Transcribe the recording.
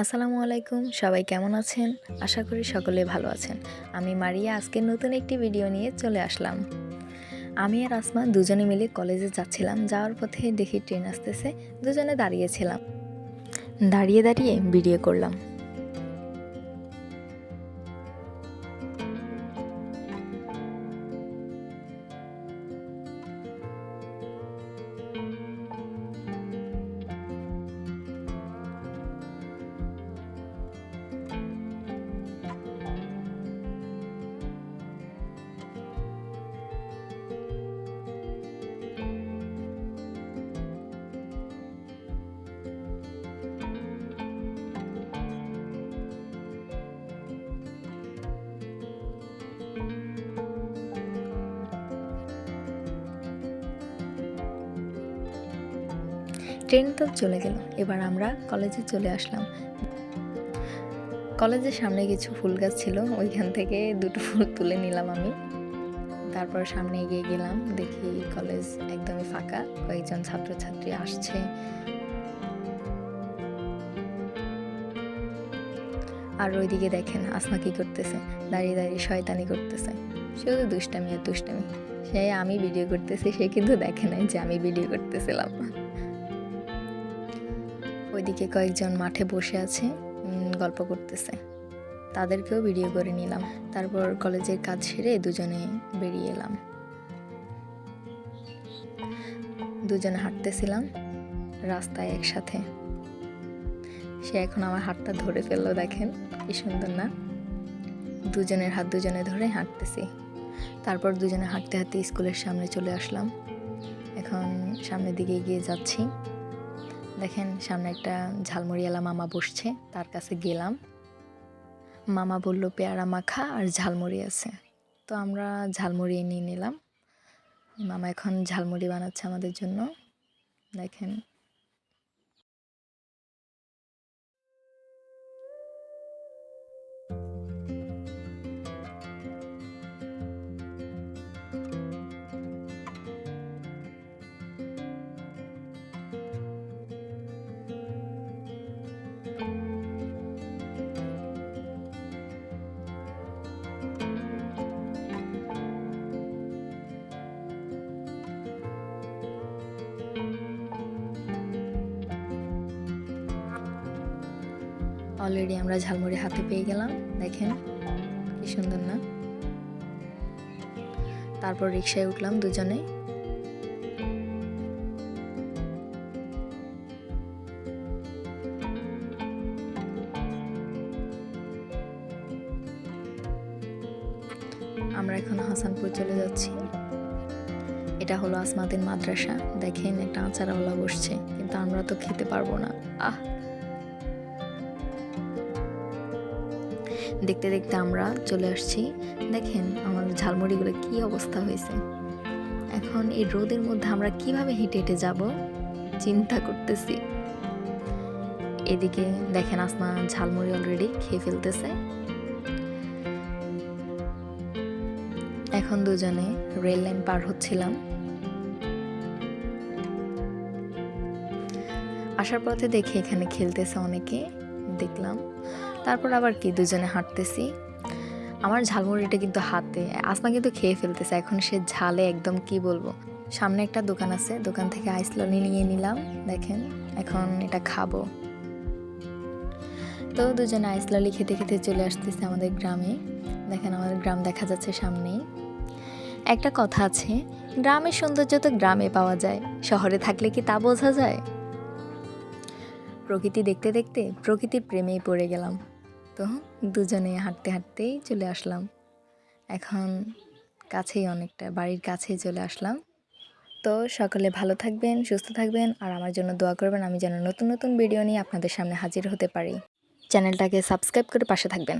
আসসালামু আলাইকুম, সবাই কেমন আছেন? আশা করি সকলে ভালো আছেন। আমি মারিয়া আজকে নতুন একটি ভিডিও নিয়ে চলে আসলাম। আমি আর আসমা দুজনে মিলে কলেজে যাচ্ছিলাম। যাওয়ার পথে দেখি ট্রেন আসতেছে, দুজনে দাঁড়িয়েছিলাম। দাঁড়িয়ে দাঁড়িয়ে ভিডিও করলাম। ট্রেন তো চলে গেল, এবার আমরা কলেজে চলে আসলাম। কলেজের সামনে কিছু ফুল গাছ ছিল, ওইখান থেকে দুটো ফুল তুলে নিলাম আমি। তারপর সামনে এগিয়ে গেলাম, দেখি কলেজ একদমই ফাঁকা, কয়েকজন ছাত্রছাত্রী আসছে। আর ওইদিকে দেখেন আসমা কি করতেছে, দাঁড়িয়ে দাঁড়িয়ে শয়তানি করতেছে, শুধু দুষ্টামি আর দুষ্টামি। সে আমি ভিডিও করতেছি, সে কিন্তু দেখে নাই যে আমি ভিডিও করতেছিলাম। ওইদিকে কয়েকজন মাঠে বসে আছে, গল্প করতেছে, তাদেরকেও ভিডিও করে নিলাম। তারপর কলেজের কাজ সেরে দুজনে বেরিয়ে এলাম। দুজনে হাঁটতেছিলাম রাস্তায় একসাথে। সে এখন আমার হাতটা ধরে ফেললো, দেখেন কি সুন্দর না? দুজনের হাত দুজনে ধরে হাঁটতেছি। তারপর দুজনে হাঁটতে হাঁটতে স্কুলের সামনে চলে আসলাম। এখন সামনের দিকে এগিয়ে যাচ্ছি। দেখেন সামনে একটা ঝালমুড়িওয়ালা মামা বসছে, তার কাছে গেলাম। মামা বলল পেয়ারা মাখা আর ঝালমুড়ি আছে, তো আমরা ঝালমুড়ি নিয়ে নিলাম। মামা এখন ঝালমুড়ি বানাচ্ছে আমাদের জন্য, দেখেন। অলরেডি আমরা ঝালমুড়ি হাতে পেয়ে গেলাম, দেখেন কি সুন্দর না? তারপর রিকশায় উঠলাম দুজনে। আমরা এখন হাসানপুর চলে যাচ্ছি। এটা হলো আসমাদের মাদ্রাসা। দেখেন একটা আচারওয়ালা বসছে, কিন্তু আমরা তো খেতে পারবো না। দেখতে দেখতে আমরা চলে আসছি। দেখেন আমার ঝালমুড়িগুলো কি অবস্থা হয়েছে। এখন এই রোদের মধ্যে আমরা কিভাবে হেঁটে হেঁটে যাব চিন্তা করতেছি। এদিকে দেখেন আসমা ঝালমুড়ি অলরেডি খেয়ে ফেলতেছে। এখন দুজনে রেল লাইন পার হচ্ছিলাম। আসার পথে দেখি এখানে খেলতেছে অনেকে, দেখলাম। তারপর আবার কি দুজনে হাঁটতেছি। আমার ঝালমুড়িটা কিন্তু হাতে, আসমা কিন্তু খেয়ে ফেলতেছে। এখন সে ঝালে একদম কি বলবো। সামনে একটা দোকান আছে, দোকান থেকে আইস ললি নিয়ে নিলাম। দেখেন এখন এটা খাবো। তো দুজনে আইস ললি খেতে খেতে চলে আসতেছে আমাদের গ্রামে। দেখেন আমাদের গ্রাম দেখা যাচ্ছে সামনেই। একটা কথা আছে, গ্রামের সৌন্দর্য তো গ্রামে পাওয়া যায়, শহরে থাকলে কি তা বোঝা যায়? প্রকৃতি দেখতে দেখতে প্রকৃতির প্রেমেই পড়ে গেলাম। তো দুজনে হাঁটতে হাঁটতেই চলে আসলাম। এখন কাছেই, অনেকটা বাড়ির কাছেই চলে আসলাম। তো সকলে ভালো থাকবেন, সুস্থ থাকবেন, আর আমার জন্য দোয়া করবেন, আমি যেন নতুন নতুন ভিডিও নিয়ে আপনাদের সামনে হাজির হতে পারি। চ্যানেলটাকে সাবস্ক্রাইব করে পাশে থাকবেন।